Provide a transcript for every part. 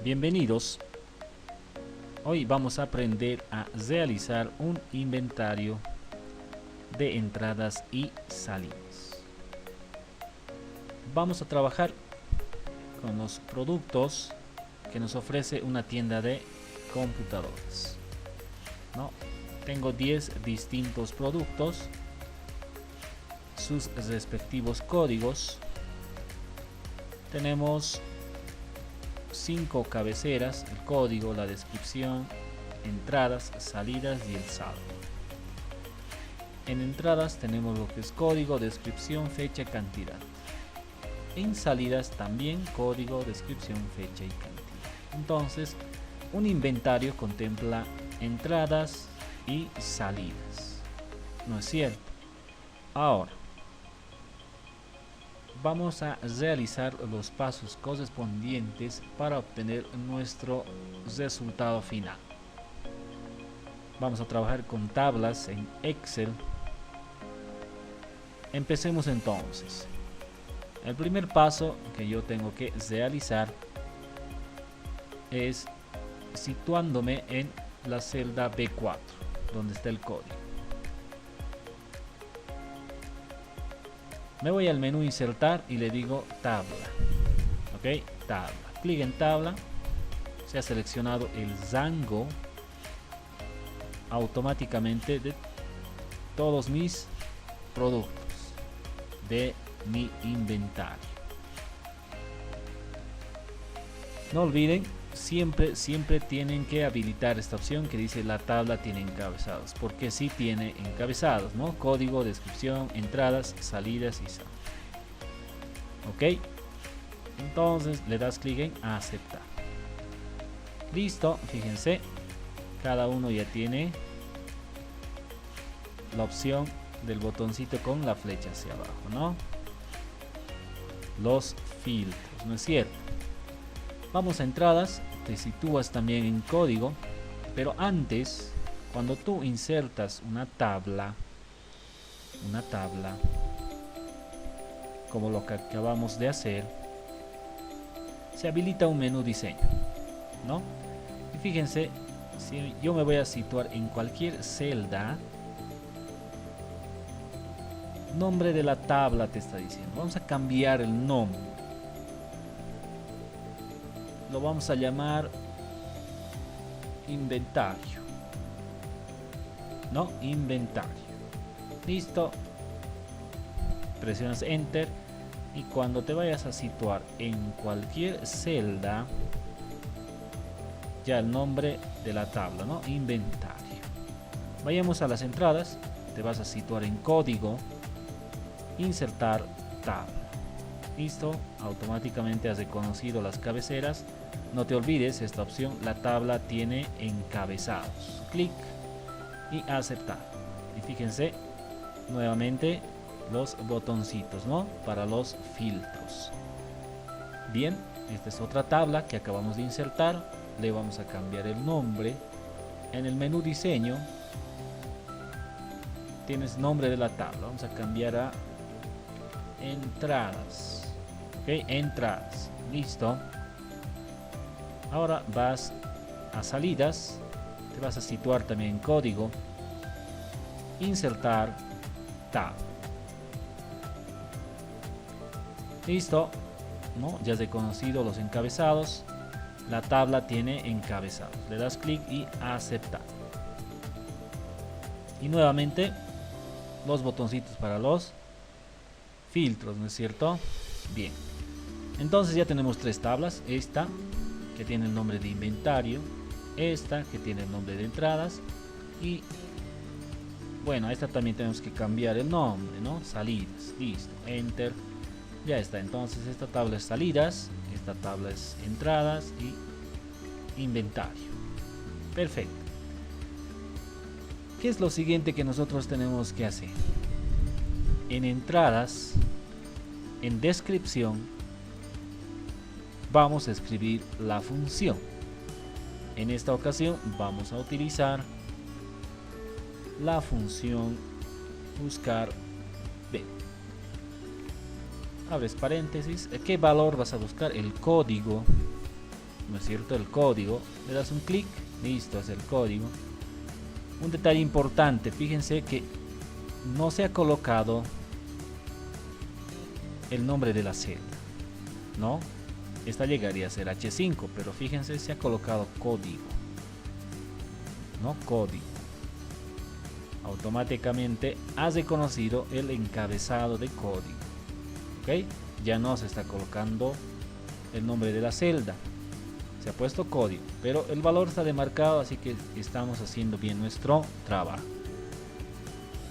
Bienvenidos. Hoy vamos a aprender a realizar un inventario de entradas y salidas. Vamos a trabajar con los productos que nos ofrece una tienda de computadores. Tengo 10 distintos productos, sus respectivos códigos. Tenemos 5 cabeceras, el código, la descripción, entradas, salidas y el saldo. En entradas tenemos lo que es código, descripción, fecha, cantidad. En salidas también código, descripción, fecha y cantidad. Entonces, un inventario contempla entradas y salidas, ¿no es cierto? Ahora, vamos a realizar los pasos correspondientes para obtener nuestro resultado final. Vamos a trabajar con tablas en Excel. Empecemos entonces. El primer paso que yo tengo que realizar es situándome en la celda B4, donde está el código. Me voy al menú insertar y le digo tabla. Ok, tabla. Clic en tabla. Se ha seleccionado el rango automáticamente de todos mis productos de mi inventario. No olviden, siempre tienen que habilitar esta opción que dice la tabla tiene encabezados, porque sí tiene encabezados, ¿no? Código, descripción, entradas, salidas y saldo. Ok, entonces le das clic en aceptar. Listo, fíjense, cada uno ya tiene la opción del botoncito con la flecha hacia abajo, ¿no? Los filtros, ¿no es cierto? Vamos a entradas, te sitúas también en código, pero antes, cuando tú insertas una tabla como lo que acabamos de hacer, se habilita un menú diseño, ¿no? Y fíjense, si yo me voy a situar en cualquier celda, nombre de la tabla te está diciendo. Vamos a cambiar el nombre. Lo vamos a llamar inventario. No, inventario. Listo. Presionas enter y cuando te vayas a situar en cualquier celda, ya el nombre de la tabla, ¿no? Inventario. Vayamos a las entradas. Te vas a situar en código, insertar tabla. Listo, automáticamente has reconocido las cabeceras. No te olvides esta opción, la tabla tiene encabezados. Clic y aceptar. Y fíjense nuevamente los botoncitos, ¿no? Para los filtros. Bien, esta es otra tabla que acabamos de insertar. Le vamos a cambiar el nombre. En el menú diseño tienes nombre de la tabla. Vamos a cambiar a entradas. Ok, entradas. Listo. Ahora vas a salidas. Te vas a situar también en código. Insertar tabla. Listo. ¿No? Ya has reconocido los encabezados. La tabla tiene encabezados. Le das clic y aceptar. Y nuevamente los botoncitos para los filtros, ¿no es cierto? Bien, entonces ya tenemos 3 tablas. Esta que tiene el nombre de inventario, esta que tiene el nombre de entradas y bueno, a esta también tenemos que cambiar el nombre, ¿no? Salidas. Listo, enter. Ya está. Entonces esta tabla es salidas, esta tabla es entradas y inventario. Perfecto. ¿Qué es lo siguiente que nosotros tenemos que hacer? En entradas, en descripción, vamos a escribir la función. En esta ocasión vamos a utilizar la función buscar B. Abres paréntesis. ¿Qué valor vas a buscar? El código ¿no es cierto?, el código, le das un clic, listo, es el código. Un detalle importante, fíjense que no se ha colocado el nombre de la celda, ¿no? Esta llegaría a ser H5, pero fíjense, se ha colocado código, ¿no? Código. Automáticamente has reconocido el encabezado de código, ¿ok? Ya no se está colocando el nombre de la celda, se ha puesto código, pero el valor está demarcado, así que estamos haciendo bien nuestro trabajo.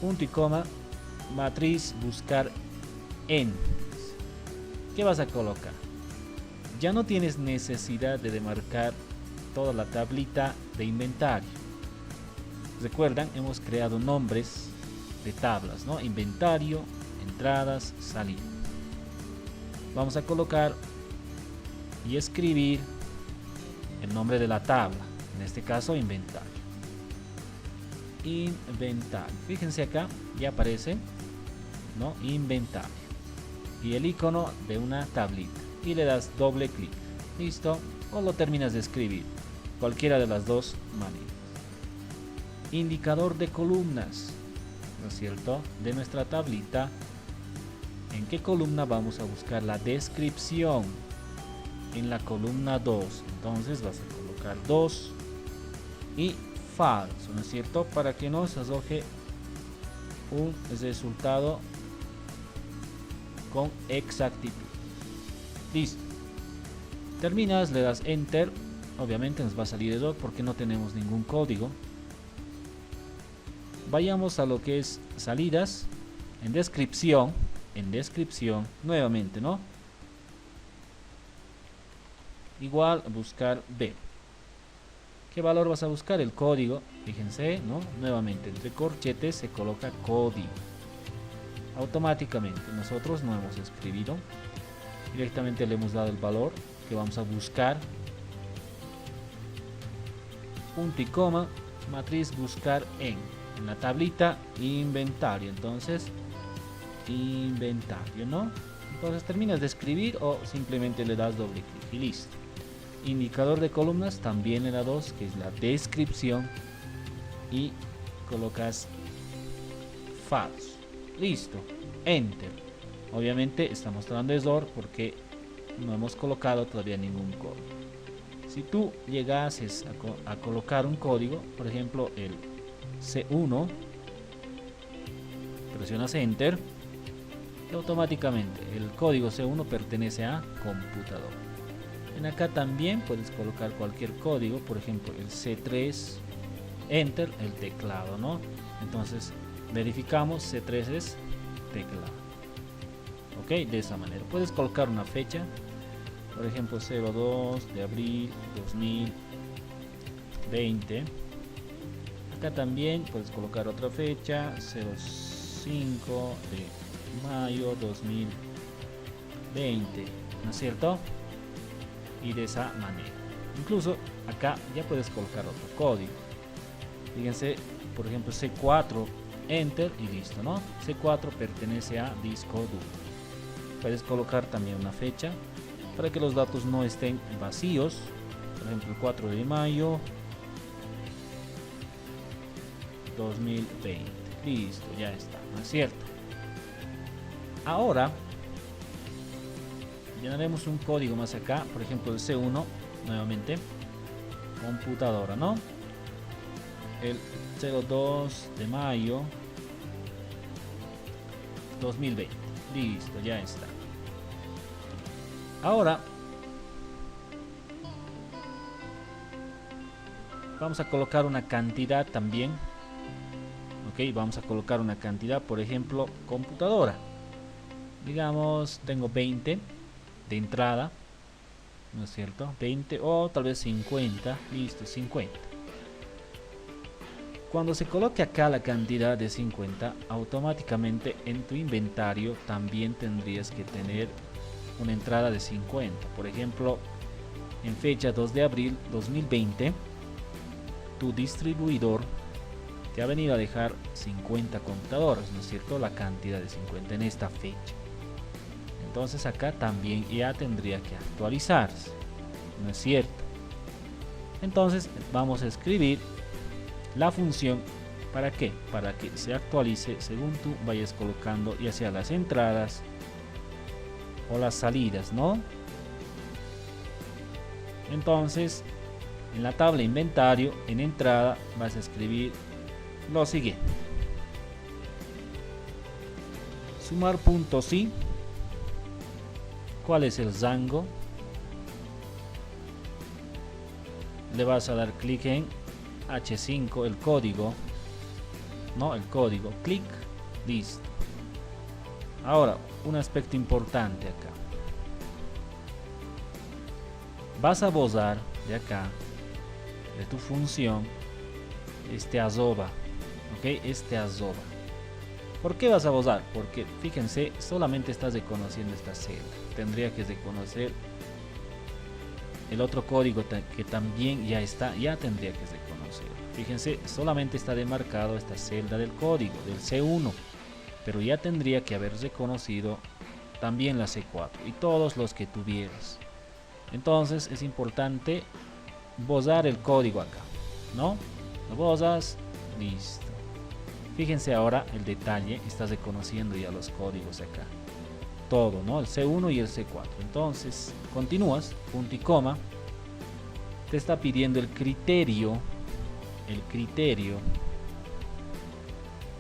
Punto y coma, matriz buscar en. ¿Qué vas a colocar? Ya no tienes necesidad de demarcar toda la tablita de inventario. Recuerdan, hemos creado nombres de tablas, ¿no? Inventario, entradas, salidas. Vamos a colocar y escribir el nombre de la tabla, en este caso inventario. Inventario, fíjense acá, ya aparece, ¿no? Inventario y el icono de una tablita y le das doble clic, listo, o lo terminas de escribir, cualquiera de las dos maneras. Indicador de columnas, ¿no es cierto?, de nuestra tablita. ¿En qué columna vamos a buscar la descripción? En la columna 2, entonces vas a colocar 2 y falso, ¿no es cierto?, para que nos arroje un resultado con exactitud. Listo, terminas, le das enter, obviamente nos va a salir error porque no tenemos ningún código. Vayamos a lo que es salidas, en descripción, nuevamente, ¿no? Igual buscar B. ¿Qué valor vas a buscar? El código, fíjense, ¿no? Nuevamente, entre corchetes se coloca código. Automáticamente, nosotros no hemos escrito, directamente le hemos dado el valor que vamos a buscar. Punto y coma, matriz buscar en la tablita inventario, entonces inventario, ¿no? Entonces terminas de escribir o simplemente le das doble clic y listo. Indicador de columnas también le da 2, que es la descripción, y colocas falso, listo, enter. Obviamente está mostrando error porque no hemos colocado todavía ningún código. Si tú llegases a colocar un código, por ejemplo el C1, presionas enter y automáticamente el código C1 pertenece a computador. En acá también puedes colocar cualquier código, por ejemplo el C3, enter, el teclado, ¿no? Entonces verificamos, C3 es teclado, ok, de esa manera. Puedes colocar una fecha, por ejemplo 02 de abril 2020. Acá también puedes colocar otra fecha, 05 de mayo 2020, ¿no es cierto? Y de esa manera. Incluso acá ya puedes colocar otro código. Fíjense, por ejemplo C4, enter y listo, ¿no? C4 pertenece a disco duro. Puedes colocar también una fecha para que los datos no estén vacíos. Por ejemplo el 4 de mayo 2020. Listo, ya está, ¿no es cierto? Ahora llenaremos un código más acá, por ejemplo el C1, nuevamente computadora, ¿no? El 02 de mayo 2020. Listo, ya está. Ahora vamos a colocar una cantidad también. Ok, vamos a colocar una cantidad, por ejemplo computadora, digamos tengo 20 de entrada, ¿no es cierto? 20 o tal vez 50, listo, 50. Cuando se coloque acá la cantidad de 50, automáticamente en tu inventario también tendrías que tener una entrada de 50. Por ejemplo, en fecha 2 de abril 2020, tu distribuidor te ha venido a dejar 50 computadoras, ¿no es cierto? La cantidad de 50 en esta fecha. Entonces acá también ya tendría que actualizarse, ¿no es cierto? Entonces vamos a escribir la función. ¿Para qué? Para que se actualice según tú vayas colocando ya sea las entradas o las salidas, ¿no? Entonces en la tabla inventario, en entrada, vas a escribir lo siguiente: sumar puntos y ¿cuál es el rango? Le vas a dar clic en H5, el código, no, el código, clic, listo. Ahora, un aspecto importante acá. Vas a borrar de acá, de tu función, este arroba, ok, este arroba. ¿Por qué vas a borrar? Porque fíjense, solamente estás reconociendo esta celda. Tendría que reconocer el otro código que también ya está, ya tendría que reconocer. Fíjense, solamente está demarcado esta celda del código, del C1, pero ya tendría que haber reconocido también la C4 y todos los que tuvieras. Entonces es importante borrar el código acá, ¿no? Lo borras, listo. Fíjense ahora el detalle, estás reconociendo ya los códigos acá. Todo, ¿no? El C1 y el C4. Entonces, continúas, punto y coma. Te está pidiendo el criterio. El criterio.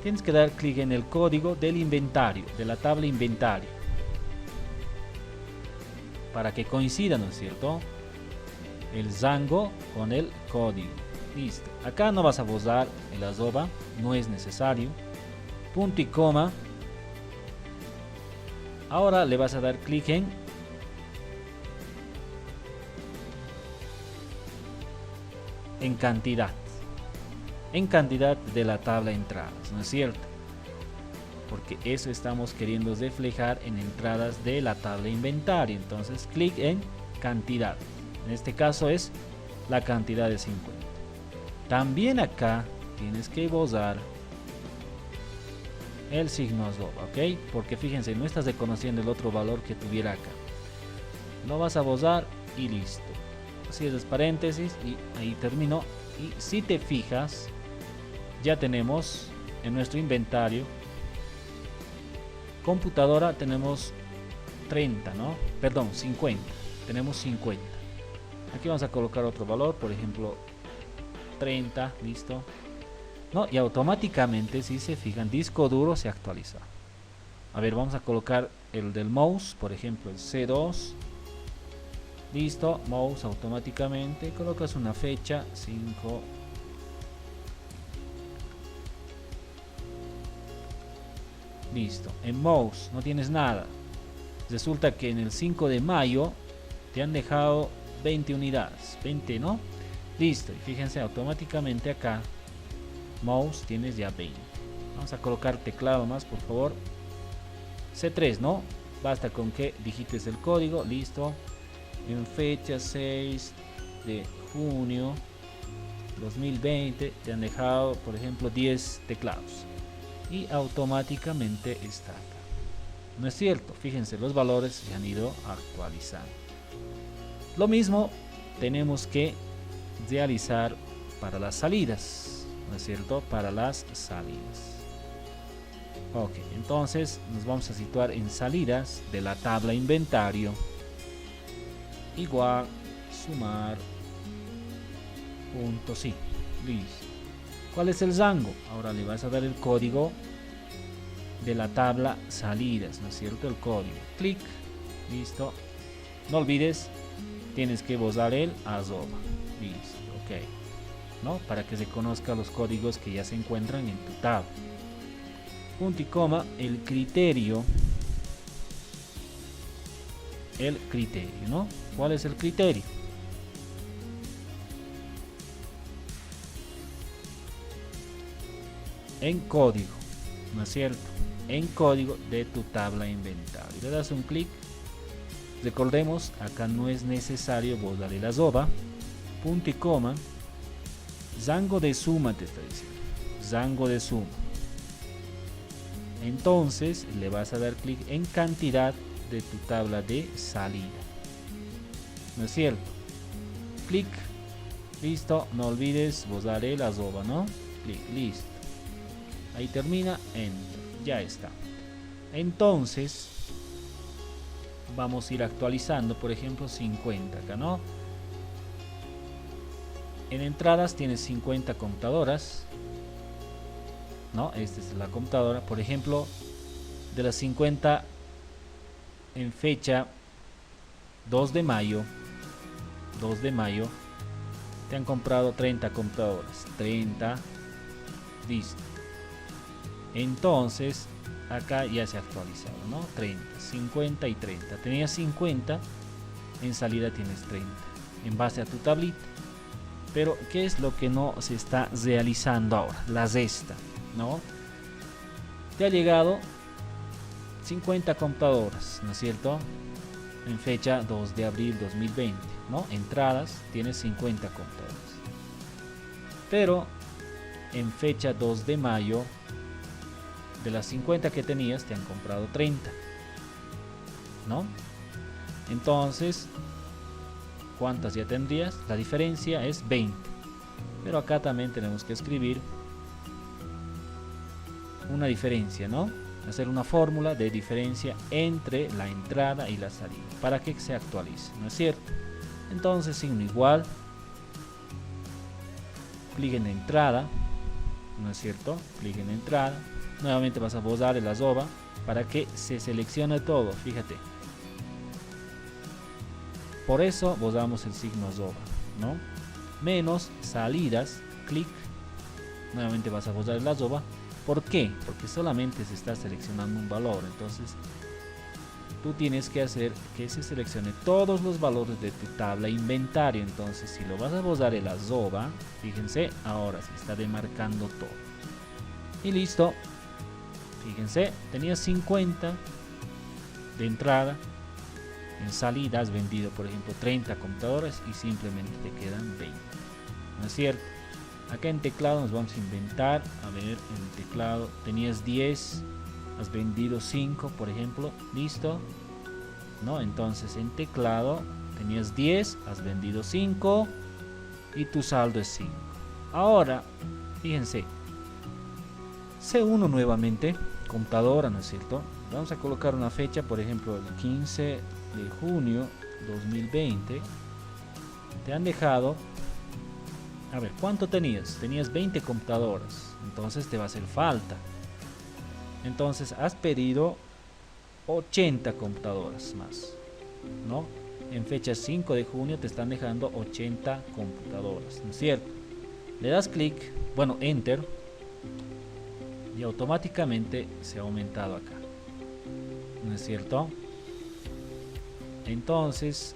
Tienes que dar clic en el código del inventario, de la tabla inventario, para que coincida, ¿no es cierto?, el rango con el código. Listo. Acá no vas a borrar el arroba, no es necesario. Punto y coma. Ahora le vas a dar clic en cantidad. En cantidad de la tabla de entradas, ¿no es cierto? Porque eso estamos queriendo reflejar en entradas de la tabla inventario. Entonces clic en cantidad. En este caso es la cantidad de 50. También acá tienes que borrar el signo arroba, ¿ok? Porque fíjense, no estás reconociendo el otro valor que tuviera acá. Lo vas a borrar y listo. Cierras paréntesis y ahí terminó. Y si te fijas, ya tenemos en nuestro inventario computadora, tenemos 30, ¿no? Perdón, 50. Tenemos 50. Aquí vamos a colocar otro valor, por ejemplo 30, listo. ¿No? Y automáticamente, si se fijan, disco duro se actualiza. A ver, vamos a colocar el del mouse, por ejemplo el C2. Listo, mouse automáticamente. Colocas una fecha, 5. Listo, en mouse no tienes nada. Resulta que en el 5 de mayo te han dejado 20 unidades, 20, ¿no? Listo, y fíjense, automáticamente acá mouse tienes ya 20. Vamos a colocar teclado más, por favor. C3, ¿no? Basta con que digites el código, listo. En fecha 6 de junio 2020 te han dejado, por ejemplo, 10 teclados. Y automáticamente está acá. No es cierto, fíjense, los valores se han ido actualizando. Lo mismo tenemos que realizar para las salidas, ¿no es cierto? Para las salidas. Ok, entonces nos vamos a situar en salidas de la tabla inventario. Igual, sumar, punto, sí, listo. ¿Cuál es el rango? Ahora le vas a dar el código de la tabla salidas, ¿no es cierto? El código. Clic, listo. No olvides, tienes que borrar el arroba. Listo, ok. ¿No? Para que se conozca los códigos que ya se encuentran en tu tabla. Punto y coma, el criterio. El criterio, ¿no? ¿Cuál es el criterio? En código, ¿no es cierto? En código de tu tabla inventario. Le das un clic. Recordemos, acá no es necesario borrar el arroba. Punto y coma. Rango de suma te está diciendo. Rango de suma. Entonces le vas a dar clic en cantidad de tu tabla de salida. ¿No es cierto? Clic. Listo, no olvides vos el azoba, ¿no? Listo. Ahí termina, enter. Ya está. Entonces, vamos a ir actualizando, por ejemplo, 50 acá, ¿no? En entradas tienes 50 computadoras, ¿no? Esta es la computadora, por ejemplo, de las 50 en fecha 2 de mayo, te han comprado 30 computadoras, 30, listo. Entonces, acá ya se ha actualizado, ¿no? 30, 50 y 30. Tenías 50, en salida tienes 30, en base a tu tablita. Pero, ¿qué es lo que no se está realizando ahora? La resta, ¿no? Te ha llegado 50 computadoras, ¿no es cierto? En fecha 2 de abril 2020, ¿no? Entradas, tienes 50 computadoras. Pero, en fecha 2 de mayo, de las 50 que tenías, te han comprado 30, ¿no? Entonces, ¿cuántas ya tendrías? La diferencia es 20. Pero acá también tenemos que escribir una diferencia, ¿no? Hacer una fórmula de diferencia entre la entrada y la salida para que se actualice, ¿no es cierto? Entonces, signo igual, clic en entrada, ¿no es cierto? Clic en entrada. Nuevamente vas a bozar el azoba para que se seleccione todo, fíjate. Por eso bozamos el signo azoba, ¿no? Menos salidas, clic. Nuevamente vas a bozar el azoba. ¿Por qué? Porque solamente se está seleccionando un valor. Entonces, tú tienes que hacer que se seleccione todos los valores de tu tabla inventario. Entonces, si lo vas a bozar el azoba, fíjense, ahora se está demarcando todo. Y listo. Fíjense, tenías 50 de entrada, en salida has vendido por ejemplo 30 computadoras y simplemente te quedan 20, ¿no es cierto? Acá en teclado nos vamos a inventar, a ver, en el teclado tenías 10, has vendido 5 por ejemplo, listo, ¿no? Entonces en teclado tenías 10, has vendido 5 y tu saldo es 5. Ahora, fíjense, C1 nuevamente, computadora, ¿no es cierto? Vamos a colocar una fecha, por ejemplo, el 15 de junio 2020. Te han dejado, a ver, ¿cuánto tenías? Tenías 20 computadoras, entonces te va a hacer falta. Entonces has pedido 80 computadoras más, ¿no? En fecha 5 de junio te están dejando 80 computadoras, ¿no es cierto? Le das clic, bueno, enter, y automáticamente se ha aumentado acá, ¿no es cierto? Entonces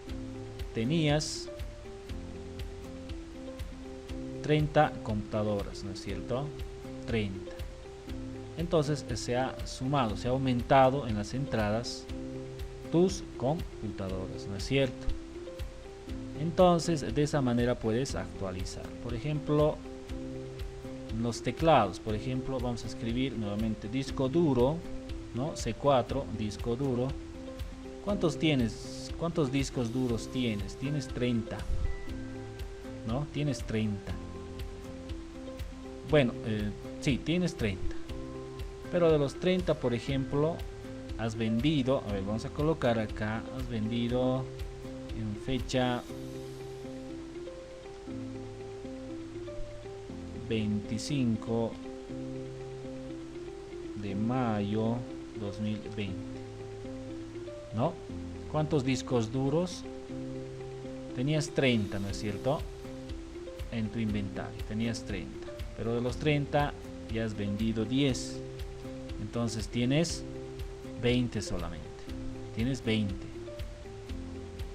tenías 30 computadoras, ¿no es cierto? 30. Entonces se ha sumado, se ha aumentado en las entradas tus computadoras, ¿no es cierto? Entonces de esa manera puedes actualizar. Por ejemplo, los teclados, por ejemplo, vamos a escribir nuevamente disco duro, ¿no? C4, disco duro. ¿Cuántos tienes? ¿Cuántos discos duros tienes? Tienes 30, ¿no? Tienes 30. Bueno, sí, tienes 30. Pero de los 30, por ejemplo, has vendido, a ver, vamos a colocar acá, has vendido en fecha 25 de mayo 2020, ¿no? ¿Cuántos discos duros? Tenías 30, ¿no es cierto? En tu inventario, tenías 30. Pero de los 30 ya has vendido 10. Entonces tienes 20 solamente. Tienes 20,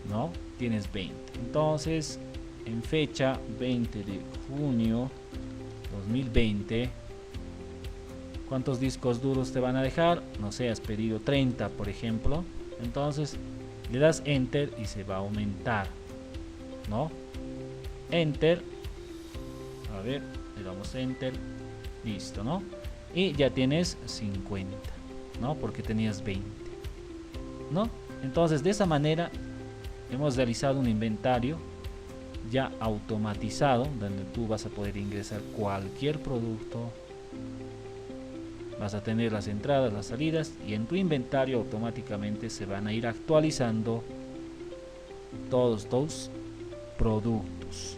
¿no? Tienes 20. Entonces, en fecha 20 de junio 2020, ¿cuántos discos duros te van a dejar? No sé, has pedido 30, por ejemplo. Entonces, le das enter y se va a aumentar, ¿no? Enter. A ver, le damos enter. Listo, ¿no? Y ya tienes 50, ¿no? Porque tenías 20, ¿no? Entonces, de esa manera hemos realizado un inventario ya automatizado, donde tú vas a poder ingresar cualquier producto, vas a tener las entradas, las salidas, y en tu inventario automáticamente se van a ir actualizando todos tus productos.